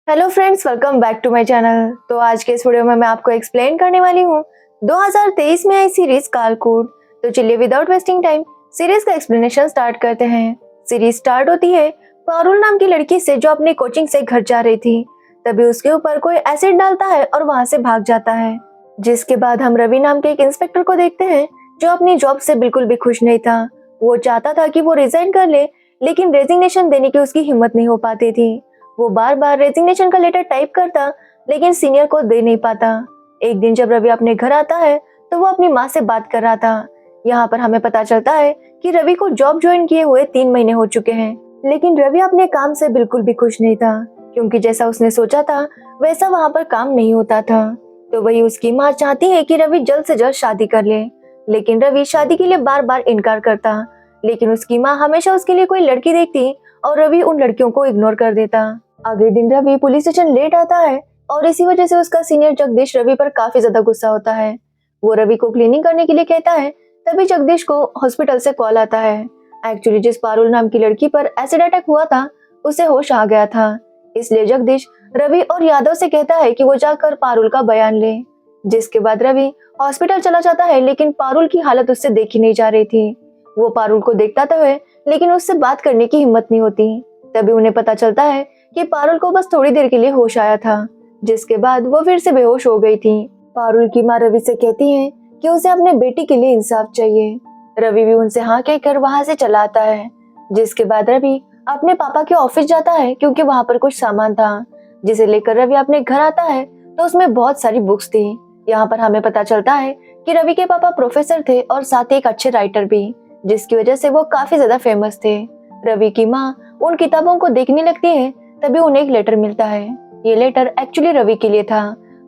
Hello friends, welcome back to my channel. तो आज के इस वीडियो में मैं आपको एक्सप्लेन करने वाली हूँ 2023 में आई सीरीज कालकोट। तो चलिए विदाउट वेस्टिंग टाइम सीरीज का एक्सप्लेनेशन स्टार्ट करते हैं। सीरीज स्टार्ट होती है पारुल नाम की लड़की से जो अपनी कोचिंग से घर जा रही थी। तभी उसके ऊपर कोई एसिड डालता है और वहां से भाग जाता है। जिसके बाद हम रवि नाम के एक इंस्पेक्टर को देखते हैं जो अपनी जॉब से बिल्कुल भी खुश नहीं था। वो चाहता था कि वो रिजाइन कर ले, लेकिन रेजिग्नेशन देने की उसकी हिम्मत नहीं हो पाती थी। वो बार बार रेजिग्नेशन का लेटर टाइप करता, लेकिन सीनियर को दे नहीं पाता। एक दिन जब रवि अपने घर आता है तो वो अपनी माँ से बात कर रहा था। यहाँ पर हमें पता चलता है कि रवि को जॉब ज्वाइन किए हुए 3 महीने हो चुके हैं, लेकिन रवि अपने काम से बिल्कुल भी खुश नहीं था, क्योंकि जैसा उसने सोचा था वैसा वहाँ पर काम नहीं होता था। तो वही उसकी माँ चाहती है कि रवि जल्द से जल्द शादी कर ले, लेकिन रवि शादी के लिए बार बार इनकार करता। लेकिन उसकी माँ हमेशा उसके लिए कोई लड़की देखती और रवि उन लड़कियों को इग्नोर कर देता। अगले दिन रवि पुलिस स्टेशन लेट आता है और इसी वजह से उसका सीनियर जगदीश रवि पर काफी ज्यादा गुस्सा होता है। वो रवि को क्लीनिंग करने के लिए कहता है। तभी जगदीश को हॉस्पिटल से कॉल आता है। एक्चुअली जिस पारुल नाम की लड़की पर एसिड अटैक हुआ था उसे होश आ गया था, इसलिए जगदीश रवि और यादव से कहता है कि वो जाकर पारुल का बयान ले। जिसके बाद रवि हॉस्पिटल चला जाता है, लेकिन पारुल की हालत उससे देखी नहीं जा रही थी। वो पारुल को देखता तो है, लेकिन उससे बात करने की हिम्मत नहीं होती। तभी उन्हें पता चलता है कि पारुल को बस थोड़ी देर के लिए होश आया था, जिसके बाद वो फिर से बेहोश हो गई थी। पारुल की माँ रवि से कहती है कि उसे अपने बेटी के लिए इंसाफ चाहिए। रवि भी उनसे हाँ कहकर वहां से चला आता है। जिसके बाद रवि अपने पापा के ऑफिस जाता है, क्योंकि वहां पर कुछ सामान था जिसे लेकर रवि अपने घर आता है। तो उसमें बहुत सारी बुक्स थी। यहाँ पर हमें पता चलता है कि रवि के पापा प्रोफेसर थे और साथ ही एक अच्छे राइटर भी, जिसकी वजह से वो काफी ज्यादा फेमस थे। रवि की माँ उन किताबों को देखने लगती है। तभी उन्हें एक लेटर मिलता है। ये लेटर एक्चुअली रवि के लिए था।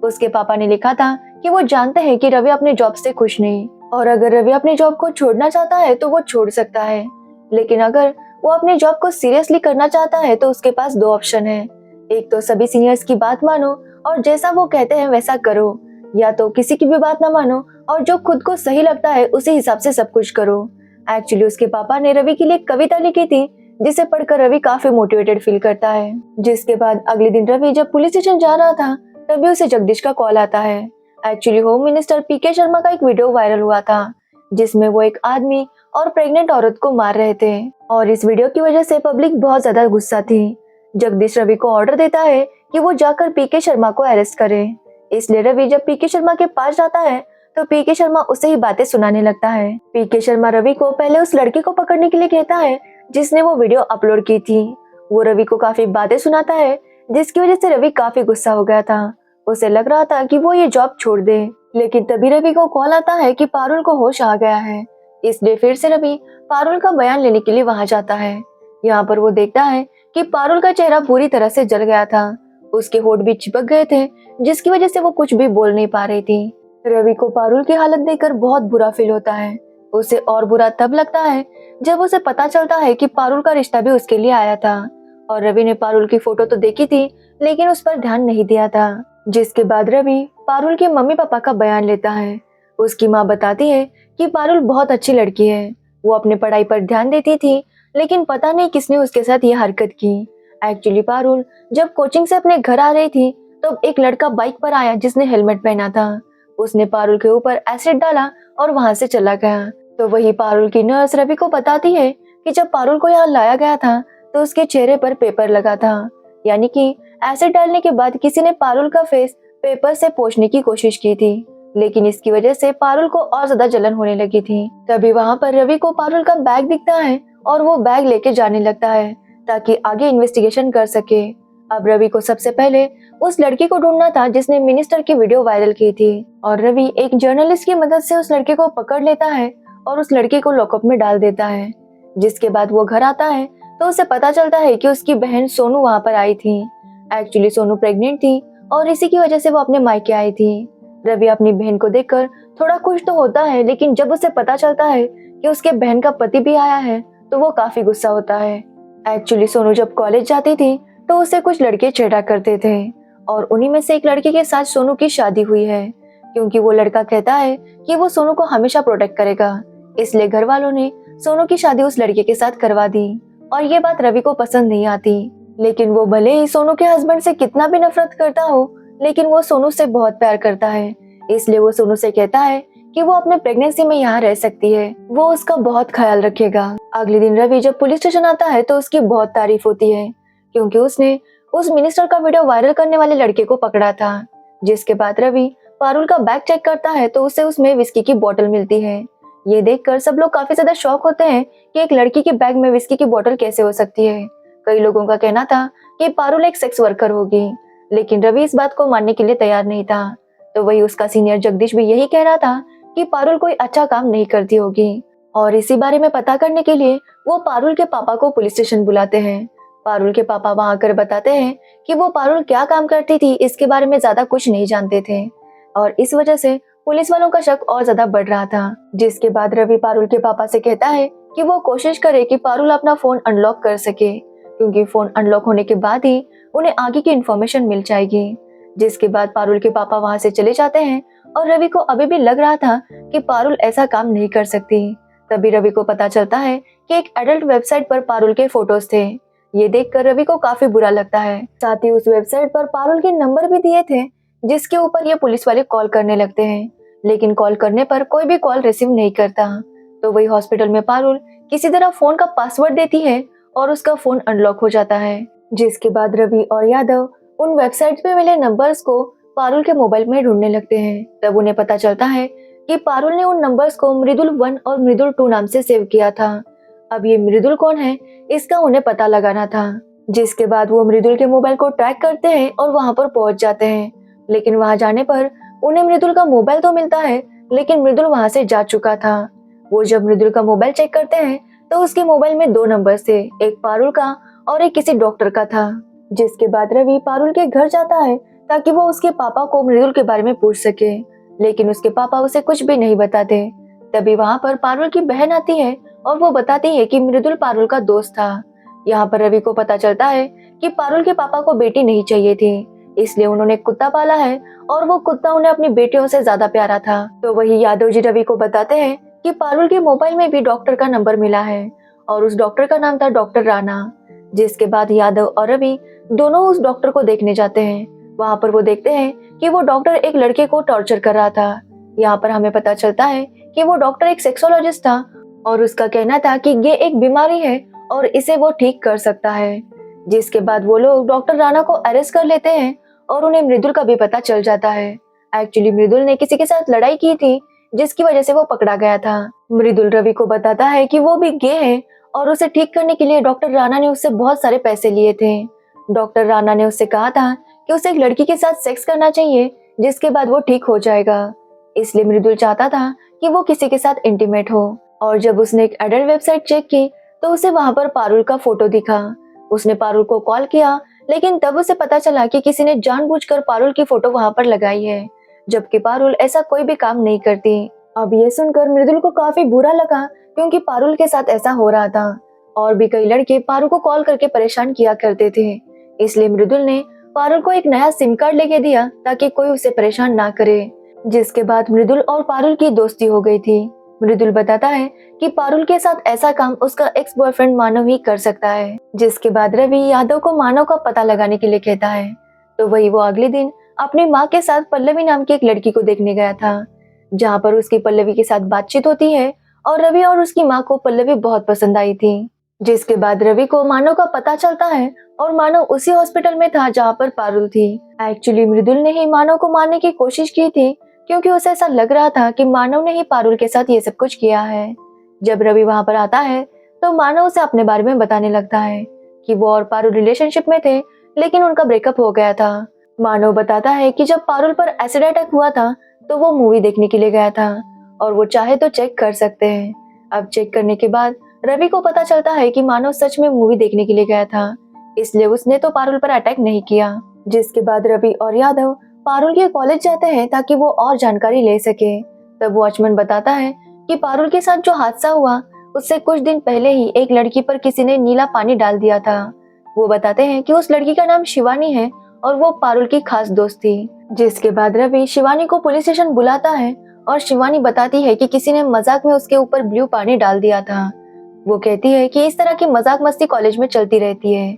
उसके पापा ने लिखा था कि वो जानते हैं कि रवि अपने जॉब से खुश नहीं, और अगर रवि अपनी जॉब को छोड़ना चाहता है तो वो छोड़ सकता है, लेकिन अगर वो अपनी जॉब को सीरियसली करना चाहता है तो उसके पास 2 ऑप्शन है। एक तो सभी सीनियर्स की बात मानो और जैसा वो कहते हैं वैसा करो, या तो किसी की भी बात ना मानो और जो खुद को सही लगता है उसी हिसाब से सब कुछ करो। एक्चुअली उसके पापा ने रवि के लिए एक कविता लिखी थी, जिसे पढ़कर रवि काफी मोटिवेटेड फील करता है। जिसके बाद अगले दिन रवि जब पुलिस स्टेशन जा रहा था तभी उसे जगदीश का कॉल आता है। एक्चुअली होम मिनिस्टर पीके शर्मा का एक वीडियो वायरल हुआ था, जिसमें वो एक आदमी और प्रेग्नेंट औरत को मार रहे थे, और इस वीडियो की वजह से पब्लिक बहुत ज्यादा गुस्सा थी। जगदीश रवि को ऑर्डर देता है कि वो जाकर पीके शर्मा को अरेस्ट करे। इसलिए रवि जब पीके शर्मा के पास जाता है तो पीके शर्मा उसे ही बातें सुनाने लगता है। पीके शर्मा रवि को पहले उस लड़के को पकड़ने के लिए कहता है जिसने वो वीडियो अपलोड की थी। वो रवि को काफी बातें सुनाता है, जिसकी वजह से रवि काफी गुस्सा हो गया था। उसे लग रहा था कि वो ये जॉब छोड़ दे, लेकिन तभी रवि को कॉल आता है कि पारुल को होश आ गया है। इसलिए फिर से रवि पारुल का बयान लेने के लिए वहां जाता है। यहाँ पर वो देखता है कि पारुल का चेहरा पूरी तरह से जल गया था। उसके होंठ भी चिपक गए थे, जिसकी वजह से वो कुछ भी बोल नहीं पा रही थी। रवि को पारुल की हालत देखकर बहुत बुरा फील होता है। उसे और बुरा तब लगता है जब उसे पता चलता है कि पारुल का रिश्ता भी उसके लिए आया था, और रवि ने पारुल की फोटो तो देखी थी, लेकिन उस पर ध्यान नहीं दिया था। जिसके बाद रवि पारुल के मम्मी पापा का बयान लेता है। उसकी माँ बताती है कि पारुल बहुत अच्छी लड़की है, वो अपने पढ़ाई पर ध्यान देती थी, लेकिन पता नहीं किसने उसके साथ ये हरकत की। एक्चुअली पारुल जब कोचिंग से अपने घर आ रही थी तो एक लड़का बाइक पर आया जिसने हेलमेट पहना था। उसने पारुल के ऊपर एसिड डाला और वहां से चला गया। तो वही पारुल की नर्स रवि को बताती है कि जब पारुल को यहाँ लाया गया था तो उसके चेहरे पर पेपर लगा था, यानी कि एसिड डालने के बाद किसी ने पारुल का फेस पेपर से पोंछने की कोशिश की थी, लेकिन इसकी वजह से पारुल को और ज्यादा जलन होने लगी थी। तभी वहां पर रवि को पारुल का बैग दिखता है और वो बैग लेके जाने लगता है ताकि आगे इन्वेस्टिगेशन कर सके। अब रवि को सबसे पहले उस लड़की को ढूंढना था जिसने मिनिस्टर की वीडियो वायरल की थी, और रवि एक जर्नलिस्ट की मदद से उस लड़के को पकड़ लेता है और उस लड़के को लॉकअप में डाल देता है। जिसके बाद वो घर आता है तो उसे पता चलता है कि उसकी बहन सोनू वहां पर आई थी। एक्चुअली सोनू प्रेग्नेंट थी और इसी की वजह से वो अपने मायके आई थी। रवि अपनी बहन को देखकर थोड़ा खुश तो होता है, लेकिन जब उसे पता चलता है कि उसके बहन का पति भी आया है तो वो काफी गुस्सा होता है। एक्चुअली सोनू जब कॉलेज जाती थी तो उसे कुछ लड़के छेड़ा करते थे, और उन्हीं में से एक लड़के के साथ सोनू की शादी हुई है, क्योंकि वो लड़का कहता है कि वो सोनू को हमेशा प्रोटेक्ट करेगा। इसलिए घर वालों ने सोनू की शादी उस लड़के के साथ करवा दी, और ये बात रवि को पसंद नहीं आती। लेकिन वो भले ही सोनू के हस्बैंड से कितना भी नफरत करता हो, लेकिन वो सोनू से बहुत प्यार करता है। इसलिए वो सोनू से कहता है कि वो अपने प्रेगनेंसी में यहाँ रह सकती है, वो उसका बहुत ख्याल रखेगा। अगले दिन रवि जब पुलिस स्टेशन आता है तो उसकी बहुत तारीफ होती है, क्योंकि उसने उस मिनिस्टर का वीडियो वायरल करने वाले लड़के को पकड़ा था। जिसके बाद रवि पारुल का बैग चेक करता है तो उसे उसमें विस्की की बोतल मिलती है। ये देखकर सब लोग काफी ज्यादा शॉक होते हैं कि एक लड़की के बैग में विस्की की बोतल कैसे हो सकती है। कई लोगों का कहना था कि पारुल एक सेक्स वर्कर होगी, लेकिन रवि इस बात को मानने के लिए तैयार नहीं था। तो वही उसका सीनियर जगदीश भी यही कह रहा था कि पारुल कोई अच्छा काम नहीं करती होगी। और इसी बारे में पता करने के लिए वो पारुल के पापा को पुलिस स्टेशन बुलाते हैं। पारुल के पापा वहां आकर बताते हैं कि वो पारुल क्या काम करती थी इसके बारे में ज्यादा कुछ नहीं जानते थे, और इस वजह से पुलिस वालों का शक और ज्यादा बढ़ रहा था। जिसके बाद रवि पारुल के पापा से कहता है कि वो कोशिश करे कि पारुल अपना फोन अनलॉक कर सके, क्योंकि फोन अनलॉक होने के बाद ही उन्हें आगे की इन्फॉर्मेशन मिल जाएगी। जिसके बाद पारुल के पापा वहां से चले जाते हैं और रवि को अभी भी लग रहा था कि पारुल ऐसा काम नहीं कर सकती। तभी रवि को पता चलता है कि एक एडल्ट वेबसाइट पर पारुल के फोटोज थे। ये देखकर रवि को काफी बुरा लगता है। साथ ही उस वेबसाइट पर पारुल के नंबर भी दिए थे, जिसके ऊपर ये पुलिस वाले कॉल करने लगते हैं, लेकिन कॉल करने पर कोई भी कॉल रिसीव नहीं करता। तो वही हॉस्पिटल में पारुल किसी तरह फोन का पासवर्ड देती है और उसका फोन अनलॉक हो जाता है। जिसके बाद रवि और यादव उन वेबसाइट पे मिले नंबर्स को पारुल के मोबाइल में ढूंढने लगते हैं। तब उन्हें पता चलता है कि पारुल ने उन नंबर्स को मृदुल 1 और मृदुल 2 नाम से सेव किया था। अब ये मृदुल कौन है इसका उन्हें पता लगाना था। जिसके बाद वो मृदुल के मोबाइल को ट्रैक करते हैं और वहां पर पहुंच जाते हैं, लेकिन वहां जाने पर उन्हें मृदुल का मोबाइल तो मिलता है, लेकिन मृदुल वहां से जा चुका था। वो जब मृदुल का मोबाइल चेक करते हैं तो उसके मोबाइल में 2 नंबर थे, एक पारुल का और एक किसी डॉक्टर का था। जिसके बाद रवि पारुल के घर जाता है ताकि वो उसके पापा को मृदुल के बारे में पूछ सके, लेकिन उसके पापा उसे कुछ भी नहीं बताते। तभी वहां पर पारुल की बहन आती है और वो बताती है कि मृदुल पारुल का दोस्त था। यहाँ पर रवि को पता चलता है कि पारुल के पापा को बेटी नहीं चाहिए थी, इसलिए उन्होंने कुत्ता पाला है और वो कुत्ता उन्हें अपनी बेटियों से ज्यादा प्यारा था। तो वही यादव जी रवि को बताते हैं कि पारुल के मोबाइल में भी डॉक्टर का नंबर मिला है और उस डॉक्टर का नाम था डॉक्टर राणा। जिसके बाद यादव और रवि दोनों उस डॉक्टर को देखने जाते हैं। वहां पर वो देखते हैं कि वो डॉक्टर एक लड़के को टॉर्चर कर रहा था। यहाँ पर हमें पता चलता है कि वो डॉक्टर एक सेक्सोलॉजिस्ट था और उसका कहना था कि ये एक बीमारी है और इसे वो ठीक कर सकता है। जिसके बाद वो लोग डॉक्टर राणा को अरेस्ट कर लेते हैं और उन्हें मृदुल का भी पता चल जाता है। एक्चुअली मृदुल ने किसी के साथ लड़ाई की थी, जिसकी वजह से वो पकड़ा गया था। मृदुल रवि को बताता है कि वो भी गे है और उसे ठीक करने के लिए डॉक्टर राणा ने उससे बहुत सारे पैसे लिए थे। डॉक्टर राणा ने उससे कहा था कि उसे एक लड़की के साथ सेक्स करना चाहिए, जिसके बाद वो ठीक हो जाएगा। इसलिए मृदुल चाहता था कि वो किसी के साथ इंटीमेट हो। और जब उसने एक एडल्ट वेबसाइट चेक की तो उसे वहां पर पारुल का फोटो दिखा। उसने पारुल को कॉल किया, लेकिन तब उसे पता चला कि किसी ने जानबूझकर पारुल की फोटो वहां पर लगाई है, जबकि पारुल ऐसा कोई भी काम नहीं करती। अब ये सुनकर मृदुल को काफी बुरा लगा, क्योंकि पारुल के साथ ऐसा हो रहा था और भी कई लड़के पारुल को कॉल करके परेशान किया करते थे। इसलिए मृदुल ने पारुल को एक नया सिम कार्ड लेके दिया ताकि कोई उसे परेशान ना करे। जिसके बाद मृदुल और पारुल की दोस्ती हो गई थी। मृदुल बताता है कि पारुल के साथ ऐसा काम उसका एक्स बॉयफ्रेंड मानव ही कर सकता है। जिसके बाद रवि यादव को मानव का पता लगाने के लिए कहता है। तो वही वो अगले दिन अपनी माँ के साथ पल्लवी नाम की एक लड़की को देखने गया था, जहाँ पर उसकी पल्लवी के साथ बातचीत होती है और रवि और उसकी माँ को पल्लवी बहुत पसंद आई थी। जिसके बाद रवि को मानव का पता चलता है और मानव उसी हॉस्पिटल में था जहाँ पर पारुल थी। एक्चुअली मृदुल ने ही मानव को मारने की कोशिश की थी, क्योंकि उसे ऐसा लग रहा था कि मानव ने ही पारुल के साथ ये सब कुछ किया है। जब रवि वहां पर आता है तो मानव उसे अपने बारे में बताने लगता है कि वो और पारुल रिलेशनशिप में थे, लेकिन उनका ब्रेकअप हो गया था। मानव बताता है कि जब पारुल पर एसिड अटैक हुआ था तो वो मूवी देखने के लिए गया था और वो चाहे तो चेक कर सकते हैं। अब चेक करने के बाद रवि को पता चलता है कि मानव सच में मूवी देखने के लिए गया था, इसलिए उसने तो पारुल पर अटैक नहीं किया। जिसके बाद रवि और यादव पारुल के कॉलेज जाते हैं ताकि वो और जानकारी ले सके। तब वॉचमैन बताता है कि पारुल के साथ जो हादसा हुआ उससे कुछ दिन पहले ही एक लड़की पर किसी ने नीला पानी डाल दिया था। वो बताते हैं कि उस लड़की का नाम शिवानी है और वो पारुल की खास दोस्त थी। जिसके बाद रवि शिवानी को पुलिस स्टेशन बुलाता है और शिवानी बताती है कि किसी ने मजाक में उसके ऊपर ब्लू पानी डाल दिया था। वो कहती है कि इस तरह की मजाक मस्ती कॉलेज में चलती रहती है।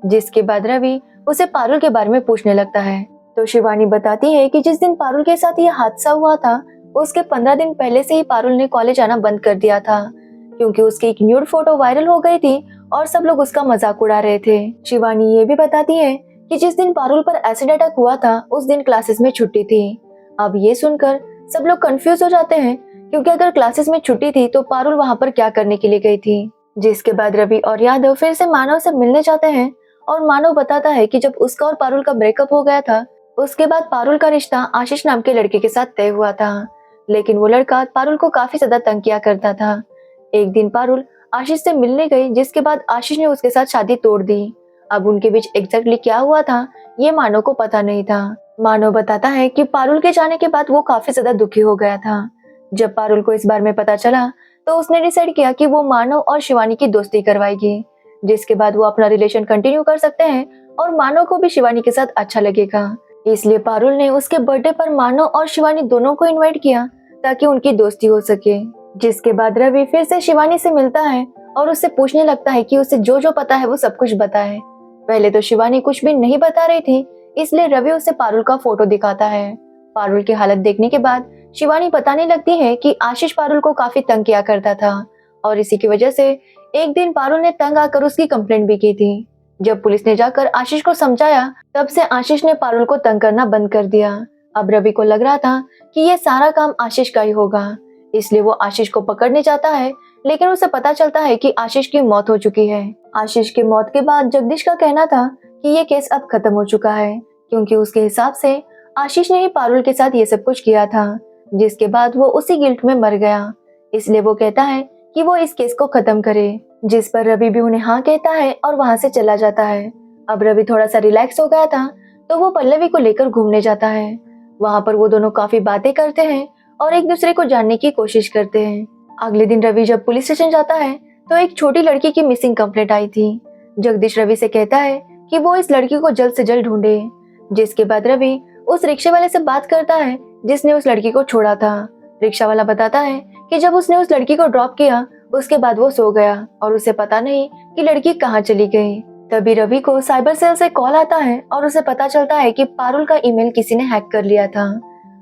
जिसके बाद रवि उसे पारुल के बारे में पूछने लगता है। तो शिवानी बताती है कि जिस दिन पारुल के साथ ये हादसा हुआ था उसके 15 दिन पहले से ही पारुल ने कॉलेज आना बंद कर दिया था, क्योंकि उसकी एक न्यूड फोटो वायरल हो गई थी और सब लोग उसका मजाक उड़ा रहे थे। शिवानी ये भी बताती है कि जिस दिन पारुल पर एसिड अटैक हुआ था उस दिन क्लासेस में छुट्टी थी। अब ये सुनकर सब लोग कंफ्यूज हो जाते हैं, क्योंकि अगर क्लासेस में छुट्टी थी तो पारुल वहां पर क्या करने के लिए गई थी। जिसके बाद रवि और यादव फिर से मानव से मिलने जाते हैं और मानव बताता है कि जब उसका और पारुल का ब्रेकअप हो गया था उसके बाद पारुल का रिश्ता आशीष नाम के लड़के के साथ तय हुआ था, लेकिन वो लड़का पारुल को काफी ज्यादा तंग किया करता था। एक दिन पारुल आशीष से मिलने गई, जिसके बाद आशीष ने उसके साथ शादी तोड़ दी। अब उनके बीच एग्जैक्टली क्या हुआ था ये मानव को पता नहीं था। मानव बताता है कि पारुल के जाने के बाद वो काफी ज्यादा दुखी हो गया था। जब पारुल को इस बारे में पता चला तो उसने डिसाइड किया कि वो मानव और शिवानी की दोस्ती करवाएगी, जिसके बाद वो अपना रिलेशन कंटिन्यू कर सकते हैं और मानव को भी शिवानी के साथ अच्छा लगेगा। इसलिए पारुल ने उसके बर्थडे पर मानव और शिवानी दोनों को इनवाइट किया ताकि उनकी दोस्ती हो सके। जिसके बाद रवि फिर से शिवानी से मिलता है और उससे पूछने लगता है कि उसे जो जो पता है वो सब कुछ बताए। पहले तो शिवानी कुछ भी नहीं बता रही थी, इसलिए रवि उसे पारुल का फोटो दिखाता है। पारुल की हालत देखने के बाद शिवानी बताने लगती है कि आशीष पारुल को काफी तंग किया करता था और इसी की वजह से एक दिन पारुल ने तंग आकर उसकी कंप्लेंट भी की थी। जब पुलिस ने जाकर आशीष को समझाया तब से आशीष ने पारुल को तंग करना बंद कर दिया। अब रवि को लग रहा था कि ये सारा काम आशीष का ही होगा, इसलिए वो आशीष को पकड़ने जाता है, लेकिन उसे पता चलता है कि आशीष की मौत हो चुकी है। आशीष की मौत के बाद जगदीश का कहना था कि ये केस अब खत्म हो चुका है, क्योंकि उसके हिसाब से आशीष ने ही पारुल के साथ ये सब कुछ किया था, जिसके बाद वो उसी गिल्ट में मर गया। इसलिए वो कहता है कि वो इस केस को खत्म करे, जिस पर रवि भी उन्हें हाँ कहता है और वहां से चला जाता है। अब रवि थोड़ा सा रिलैक्स हो गया था तो वो पल्लवी को लेकर घूमने जाता है। वहां पर वो दोनों काफी बातें करते हैं और एक दूसरे को जानने की कोशिश करते हैं। अगले दिन रवि जब पुलिस स्टेशन जाता है तो एक छोटी लड़की की मिसिंग कंप्लेंट आई थी। जगदीश रवि से कहता है कि वो इस लड़की को जल्द से जल्द ढूंढे। जिसके बाद रवि उस रिक्शे वाले से बात करता है जिसने उस लड़की को छोड़ा था। रिक्शा वाला बताता है कि जब उसने उस लड़की को ड्रॉप किया उसके बाद वो सो गया और उसे पता नहीं कि लड़की कहाँ चली गई। तभी रवि को साइबर सेल से कॉल आता है और उसे पता चलता है कि पारुल का ईमेल किसी ने हैक कर लिया था।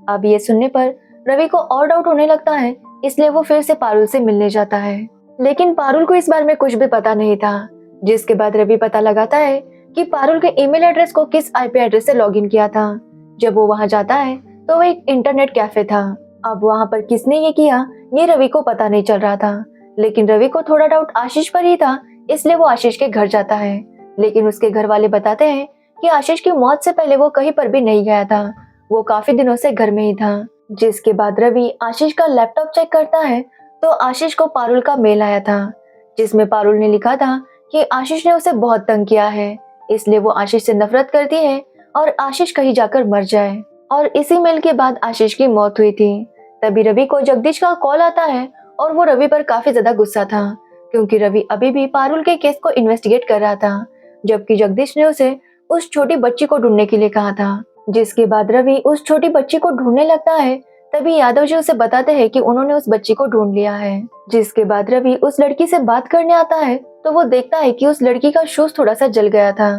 अब ये सुनने पर रवि को और डाउट होने लगता है, इसलिए वो फिर से पारुल से मिलने जाता है, लेकिन पारुल को इस बारे में कुछ भी पता नहीं था। जिसके बाद रवि पता लगाता है कि पारुल के ईमेल एड्रेस को किस आईपी एड्रेस से लॉगिन किया था। जब वो वहां जाता है तो वो एक इंटरनेट कैफे था। अब वहां पर किसने ये किया ये रवि को पता नहीं चल रहा था, लेकिन रवि को थोड़ा डाउट आशीष पर ही था, इसलिए वो आशीष के घर जाता है। लेकिन उसके घर वाले बताते हैं कि आशीष की मौत से पहले वो कहीं पर भी नहीं गया था, वो काफी दिनों से घर में ही था। जिसके बाद रवि आशीष का लैपटॉप चेक करता है तो आशीष को पारुल का मेल आया था, जिसमें पारुल ने लिखा था कि आशीष ने उसे बहुत तंग किया है, इसलिए वो आशीष से नफरत करती है और आशीष कहीं जाकर मर जाए। और इसी मेल के बाद आशीष की मौत हुई थी। तभी रवि को जगदीश का कॉल आता है और वो रवि पर काफी ज्यादा गुस्सा था, क्योंकि रवि अभी भी पारुल के केस को इन्वेस्टिगेट कर रहा था, जबकि जगदीश ने उसे उस छोटी बच्ची को ढूंढने के लिए कहा था। जिसके बाद रवि उस छोटी बच्ची को ढूंढने लगता है। तभी यादव जी उसे बताते हैं कि उन्होंने उस बच्ची को ढूंढ लिया है। जिसके बाद रवि उस लड़की से बात करने आता है तो वो देखता है कि उस लड़की का शूज थोड़ा सा जल गया था।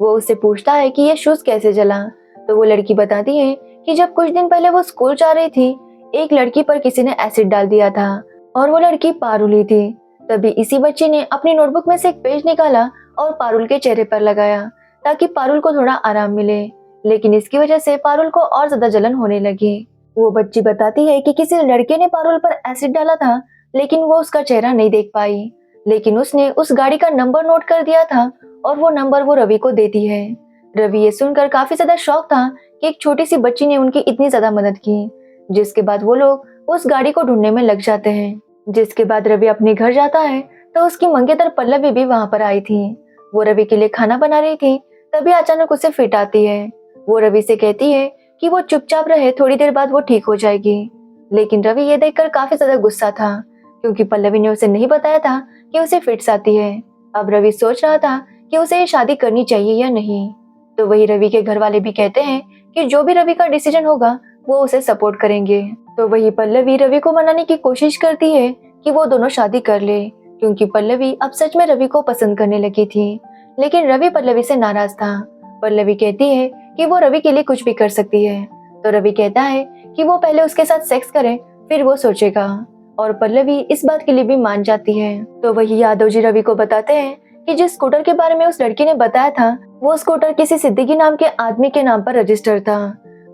वो उससे पूछता है कि ये शूज कैसे जला, तो वो लड़की बताती है कि जब कुछ दिन पहले वो स्कूल जा रही थी एक लड़की पर किसी ने एसिड डाल दिया था और वो लड़की पारुल ही थी। तभी इसी बच्ची ने अपनी नोटबुक में से एक पेज निकाला और पारुल के चेहरे पर लगाया ताकि पारुल को थोड़ा आराम मिले, लेकिन इसकी वजह से पारुल को और ज्यादा जलन होने लगी। वो बच्ची बताती है कि किसी लड़के ने पारुल पर एसिड डाला था, लेकिन वो उसका चेहरा नहीं देख पाई, लेकिन उसने उस गाड़ी का नंबर नोट कर दिया था और वो नंबर वो रवि को देती है। रवि ये सुनकर काफी ज्यादा शॉक था कि एक छोटी सी बच्ची ने उनकी इतनी ज्यादा मदद की। जिसके बाद वो लोग उस गाड़ी को ढूंढने में लग जाते हैं। जिसके बाद रवि अपने घर जाता है तो उसकी मंगेतर पल्लवी भी वहां पर आई थी। वो रवि के लिए खाना बना रही थी। तभी अचानक उसे फिट आती है। वो रवि से कहती है कि वो चुपचाप रहे, थोड़ी देर बाद वो ठीक हो जाएगी। लेकिन रवि ये देखकर काफी ज्यादा गुस्सा था, क्योंकि पल्लवी ने उसे नहीं बताया था कि उसे फिट्स आती है। अब रवि सोच रहा था कि उसे ये शादी करनी चाहिए या नहीं। तो वही रवि के घर वाले भी कहते हैं कि जो भी रवि का डिसीजन होगा वो उसे सपोर्ट करेंगे। तो वही पल्लवी रवि को मनाने की कोशिश करती है कि वो दोनों शादी कर ले, क्योंकि पल्लवी अब सच में रवि को पसंद करने लगी थी। लेकिन रवि पल्लवी से नाराज था। पल्लवी कहती है कि वो रवि के लिए कुछ भी कर सकती है, तो रवि कहता है कि वो पहले उसके साथ सेक्स करे, फिर वो सोचेगा। और पल्लवी इस बात के लिए भी मान जाती है। तो वही यादव जी रवि को बताते हैं कि जिस स्कूटर के बारे में उस लड़की ने बताया था, वो स्कूटर किसी सिद्दीकी नाम के आदमी के नाम पर रजिस्टर था।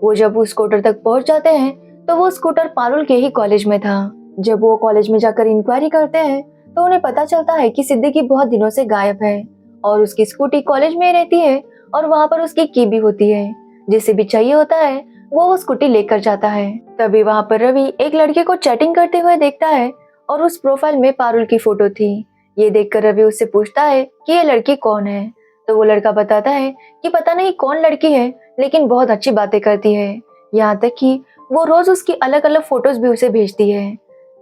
वो जब उस स्कूटर तक पहुंच जाते हैं तो वो स्कूटर पारुल के ही कॉलेज में था। जब वो कॉलेज में जाकर इंक्वायरी करते हैं तो उन्हें पता चलता है कि सिद्दीकी बहुत दिनों से गायब है और उसकी स्कूटी कॉलेज में रहती है और वहाँ पर उसकी की भी होती है। जिसे भी चाहिए होता है वो स्कूटी लेकर जाता है। तभी वहाँ पर रवि एक लड़के को चैटिंग करते हुए देखता है और उस प्रोफाइल में पारुल की फोटो थी। ये देखकर रवि उससे पूछता है कि ये लड़की कौन है, तो वो लड़का बताता है कि पता नहीं कौन लड़की है, लेकिन बहुत अच्छी बातें करती है, यहाँ तक कि वो रोज उसकी अलग अलग फोटोज भी उसे भेजती है।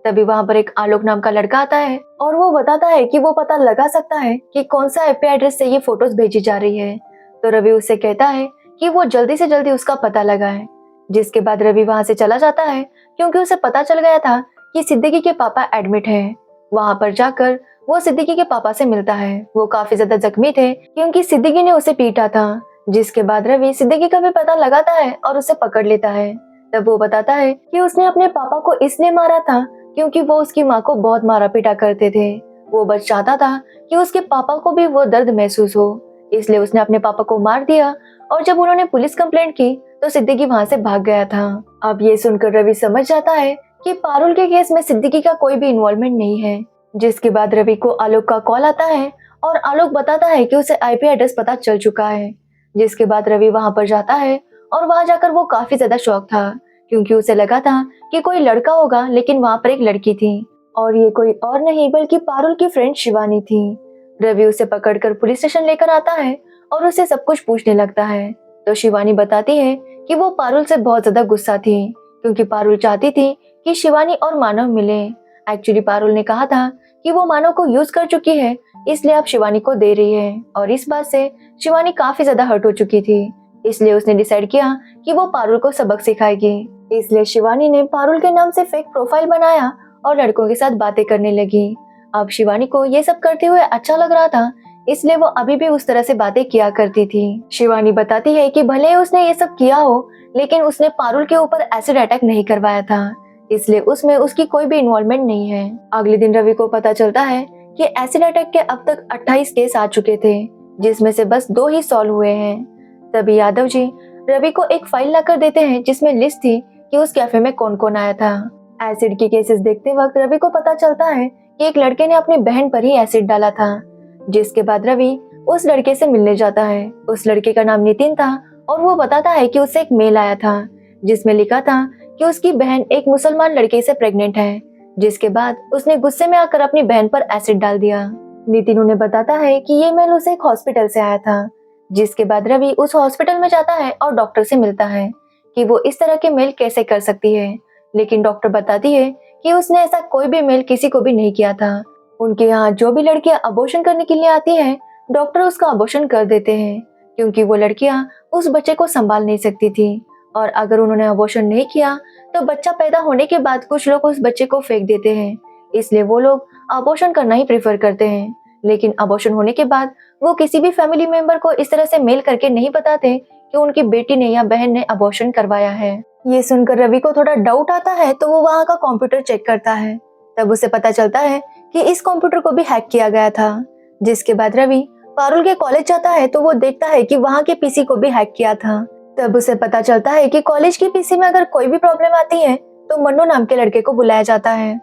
तभी वहाँ पर एक आलोक नाम का लड़का आता है और वो बताता है कि वो पता लगा सकता है कि कौन सा आईपी एड्रेस से ये फोटोज भेजी जा रही है। तो रवि उससे कहता है कि वो जल्दी से जल्दी उसका पता लगाए। जिसके बाद रवि वहाँ से चला जाता है क्योंकि उसे पता चल गया था कि सिद्दीकी के पापा एडमिट है। वहाँ पर जाकर वो सिद्दीकी के पापा से मिलता है। वो काफी ज्यादा जख्मी थे क्योंकि सिद्दीकी ने उसे पीटा था। जिसके बाद रवि सिद्दीकी का भी पता लगाता है और उसे पकड़ लेता है। तब वो बताता है कि उसने अपने पापा को इसलिए मारा था क्योंकि वो उसकी माँ को बहुत मारा पीटा करते थे। वो बस चाहता था कि उसके पापा को भी वो दर्द महसूस हो, इसलिए उसने अपने पापा को मार दिया। और जब उन्होंने पुलिस कंप्लेंट की तो सिद्दीकी वहाँ से भाग गया था। अब ये सुनकर रवि समझ जाता है कि पारुल के केस में सिद्दीकी का कोई भी इन्वॉल्वमेंट नहीं है। जिसके बाद रवि को आलोक का कॉल आता है और आलोक बताता है कि उसे आईपी एड्रेस पता चल चुका है। जिसके बाद रवि वहाँ पर जाता है और वहाँ जाकर वो काफी ज्यादा शॉक था क्योंकि उसे लगा था कि कोई लड़का होगा, लेकिन वहाँ पर एक लड़की थी और ये कोई और नहीं बल्कि पारुल की फ्रेंड शिवानी थी। रवि उसे पकड़कर पुलिस स्टेशन लेकर आता है और उसे सब कुछ पूछने लगता है। तो शिवानी बताती है कि वो पारुल से बहुत ज्यादा गुस्सा थी क्योंकि पारुल चाहती थी कि शिवानी और मानव मिले। एक्चुअली पारुल ने कहा था कि वो मानव को यूज कर चुकी है, इसलिए अब शिवानी को दे रही है। और इस बात से शिवानी काफी ज्यादा हर्ट हो चुकी थी, इसलिए उसने डिसाइड किया कि वो पारुल को सबक सिखाएगी। इसलिए शिवानी ने पारुल के नाम से फेक प्रोफाइल बनाया और लड़कों के साथ बातें करने लगी। अब शिवानी को ये सब करते हुए अच्छा लग रहा था, इसलिए वो अभी भी उस तरह से बातें किया करती थी। शिवानी बताती है कि भले ही उसने ये सब किया हो, लेकिन उसने पारुल के ऊपर एसिड अटैक नहीं करवाया था, इसलिए उसमें उसकी कोई भी इन्वॉल्वमेंट नहीं है। अगले दिन रवि को पता चलता है कि एसिड अटैक के अब तक 28 केस आ चुके थे, जिसमें से बस 2 ही सॉल्व हुए हैं। तभी यादव जी रवि को एक फाइल लाकर देते हैं जिसमें लिस्ट थी कि उस कैफे में कौन कौन आया था। एसिड के केसेस देखते वक्त रवि को पता चलता है कि एक लड़के ने अपनी बहन पर ही एसिड डाला था। जिसके बाद रवि उस लड़के से मिलने जाता है। उस लड़के का नाम नितिन था और वो बताता है कि उसे एक मेल आया था जिसमें लिखा था कि उसकी बहन एक मुसलमान लड़के से प्रेग्नेंट है। जिसके बाद उसने गुस्से में आकर अपनी बहन पर एसिड डाल दिया। नितिन उन्हें बताता है कि ये मेल उसे एक हॉस्पिटल से आया था। जिसके बाद रवि उस हॉस्पिटल में जाता है और डॉक्टर से मिलता है कि वो इस तरह के मेल कैसे कर सकती है, लेकिन डॉक्टर बताती है कि उसने ऐसा कोई भी मेल किसी को भी नहीं किया था। उनके यहाँ जो भी लड़कियां अबॉर्शन करने के लिए आती हैं, डॉक्टर उसका अबॉर्शन कर देते हैं क्योंकि वो लड़कियां उस बच्चे को संभाल नहीं सकती थी। और अगर उन्होंने अबॉर्शन नहीं किया तो बच्चा पैदा होने के बाद कुछ लोग उस बच्चे को फेंक देते हैं, इसलिए वो लोग अबॉर्शन करना ही प्रेफर करते हैं। लेकिन अबॉर्शन होने के बाद वो किसी भी फैमिली मेंबर को इस तरह से मेल करके नहीं बताते कि उनकी बेटी ने या बहन ने अबॉर्शन करवाया है। ये सुनकर रवि को थोड़ा डाउट आता है, तो वो वहाँ का कंप्यूटर चेक करता है। तब उसे पता चलता है कि इस कंप्यूटर को भी हैक किया गया था। जिसके बाद रवि पारुल के कॉलेज जाता है तो वो देखता है कि वहाँ के पीसी को भी हैक किया था। तब उसे पता चलता है कि कॉलेज की पीसी में अगर कोई भी प्रॉब्लम आती है तो मन्नू नाम के लड़के को बुलाया जाता है।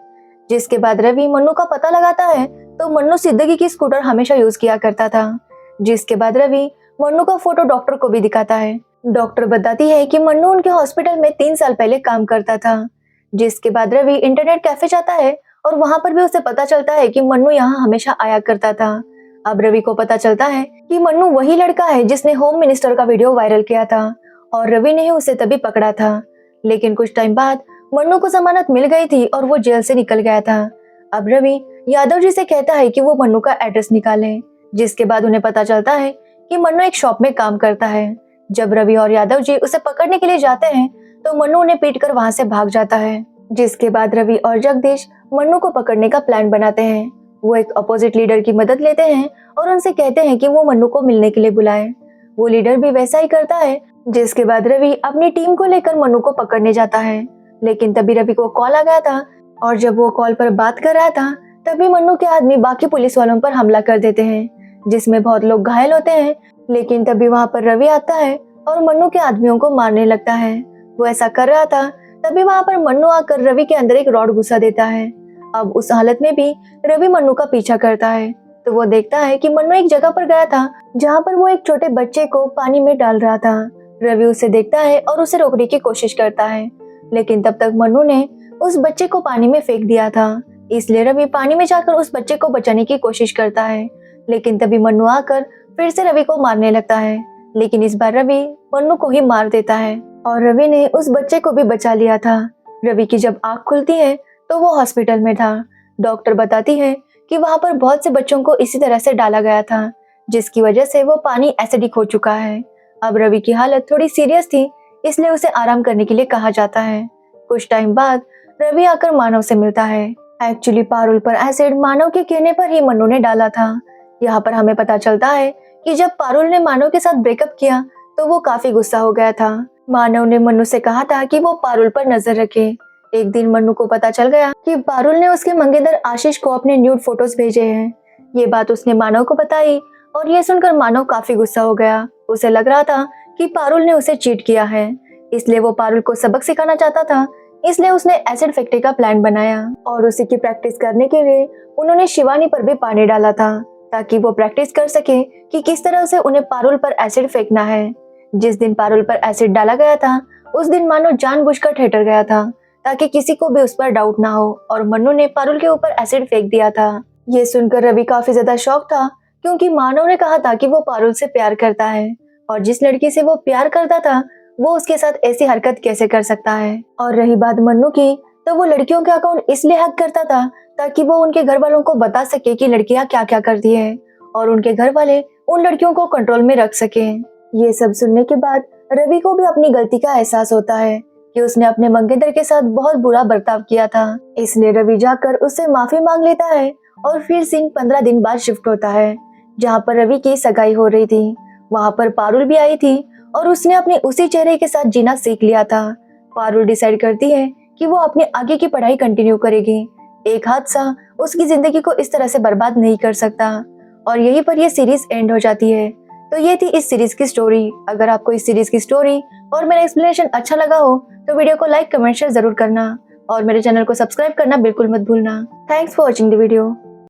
जिसके बाद रवि मन्नू का पता लगाता है तो मन्नू सिद्दीकी की स्कूटर हमेशा यूज किया करता था। जिसके बाद रवि मन्नू का फोटो डॉक्टर को भी दिखाता है। डॉक्टर बताती है कि मन्नू उनके हॉस्पिटल में 3 साल पहले काम करता था। जिसके बाद रवि इंटरनेट कैफे जाता है और वहां पर भी उसे पता चलता है कि मन्नू यहाँ हमेशा आया करता था। अब रवि को पता चलता है कि मन्नू वही लड़का है जिसने होम मिनिस्टर का वीडियो वायरल किया था और रवि ने ही उसे तभी पकड़ा था। लेकिन कुछ टाइम बाद मन्नू को जमानत मिल गई थी और वो जेल से निकल गया था। अब रवि यादव जी से कहता है कि वो मन्नू का एड्रेस निकालें। जिसके बाद उन्हें पता चलता है कि मन्नू एक शॉप में काम करता है। जब रवि और यादव जी उसे पकड़ने के लिए जाते हैं तो मन्नू उन्हें पीटकर वहां से भाग जाता है। जिसके बाद रवि और जगदीश मन्नू को पकड़ने का प्लान बनाते हैं वो एक अपोजिट लीडर की मदद लेते हैं और उनसे कहते हैं कि वो मन्नू को मिलने के लिए बुलाएं। वो लीडर भी वैसा ही करता है, जिसके बाद रवि अपनी टीम को लेकर मन्नू को पकड़ने जाता है। लेकिन तभी रवि को कॉल आ गया था और जब वो कॉल पर बात कर रहा था तभी मन्नू के आदमी बाकी पुलिस वालों पर हमला कर देते हैं, जिसमें बहुत लोग घायल होते हैं। लेकिन तभी वहाँ पर रवि आता है और मन्नू के आदमियों को मारने लगता है। वो ऐसा कर रहा था तभी वहाँ पर मन्नू आकर रवि के अंदर एक रॉड घुसा देता है। अब उस हालत में भी रवि मन्नू का पीछा करता है तो वो देखता है कि मन्नू एक जगह पर गया था जहाँ पर वो एक छोटे बच्चे को पानी में डाल रहा था। रवि उसे देखता है और उसे रोकने की कोशिश करता है, लेकिन तब तक मन्नू ने उस बच्चे को पानी में फेंक दिया था। इसलिए रवि पानी में जाकर उस बच्चे को बचाने की कोशिश करता है, लेकिन तभी मन्नू आकर फिर से रवि को मारने लगता है। लेकिन इस बार रवि मन्नू को ही मार देता है और रवि ने उस बच्चे को भी बचा लिया था। रवि की जब आँख खुलती है तो वो हॉस्पिटल में था। डॉक्टर बताती है कि वहाँ पर बहुत से बच्चों को इसी तरह से डाला गया था, जिसकी वजह से वो पानी एसिडिक हो चुका है। अब रवि की हालत थोड़ी सीरियस थी, इसलिए उसे आराम करने के लिए कहा जाता है। कुछ टाइम बाद रवि आकर मानव से मिलता है। एक्चुअली पारुल पर एसिड मानव के कहने पर ही मन्नू ने डाला था। यहाँ पर हमें पता चलता है कि जब पारुल ने मानव के साथ ब्रेकअप किया तो वो काफी गुस्सा हो गया था। मानव ने मन्नू से कहा था कि वो पारुल पर नजर रखे। एक दिन मन्नू को पता चल गया कि पारुल ने उसके मंगेतर आशीष को अपने न्यूड फोटोज भेजे हैं। ये बात उसने मानव को बताई और ये सुनकर मानव काफी गुस्सा हो गया। उसे लग रहा था कि पारुल ने उसे चीट किया है, इसलिए वो पारुल को सबक सिखाना चाहता था। इसलिए उसने एसिड फैक्ट्री का प्लान बनाया और उसी की प्रैक्टिस करने के लिए उन्होंने शिवानी पर भी पानी डाला था, ताकि वो प्रैक्टिस कर सके कि किस तरह से उन्हें पारुल पर एसिड फेंकना है। जिस दिन पारुल पर एसिड डाला गया था उस दिन मानो जानबूझकर ठहर गया था ताकि किसी को भी उस पर डाउट ना हो, और मन्नू ने पारुल के ऊपर एसिड फेंक दिया था। ये सुनकर रवि काफी ज्यादा शॉक था, क्योंकि मानव ने कहा था कि वो पारुल से प्यार करता है और जिस लड़की से वो प्यार करता था वो उसके साथ ऐसी हरकत कैसे कर सकता है। और रही बात मन्नू की, तो वो लड़कियों के अकाउंट इसलिए हैक करता था ताकि वो उनके घर वालों को बता सके कि लड़कियां क्या क्या करती है और उनके घर वाले उन लड़कियों को कंट्रोल में रख सके। ये सब सुनने के बाद रवि को भी अपनी गलती का एहसास होता है कि उसने अपने मंगेतर के साथ बहुत बुरा बर्ताव किया था। इसलिए रवि जाकर उससे माफी मांग लेता है और फिर सीन 15 दिन बाद शिफ्ट होता है, जहाँ पर रवि की सगाई हो रही थी। वहाँ पर पारुल भी आई थी और उसने अपने उसी चेहरे के साथ जीना सीख लिया था। पारुल डिसाइड करती है कि वो अपने आगे की पढ़ाई कंटिन्यू करेगी। एक हादसा उसकी जिंदगी को इस तरह से बर्बाद नहीं कर सकता, और यहीं पर ये सीरीज एंड हो जाती है। तो ये थी इस सीरीज की स्टोरी। अगर आपको इस सीरीज की स्टोरी और मेरा एक्सप्लेनेशन अच्छा लगा हो तो वीडियो को लाइक कमेंट शेयर जरूर करना और मेरे चैनल को सब्सक्राइब करना बिल्कुल मत भूलना। Thanks for watching the video.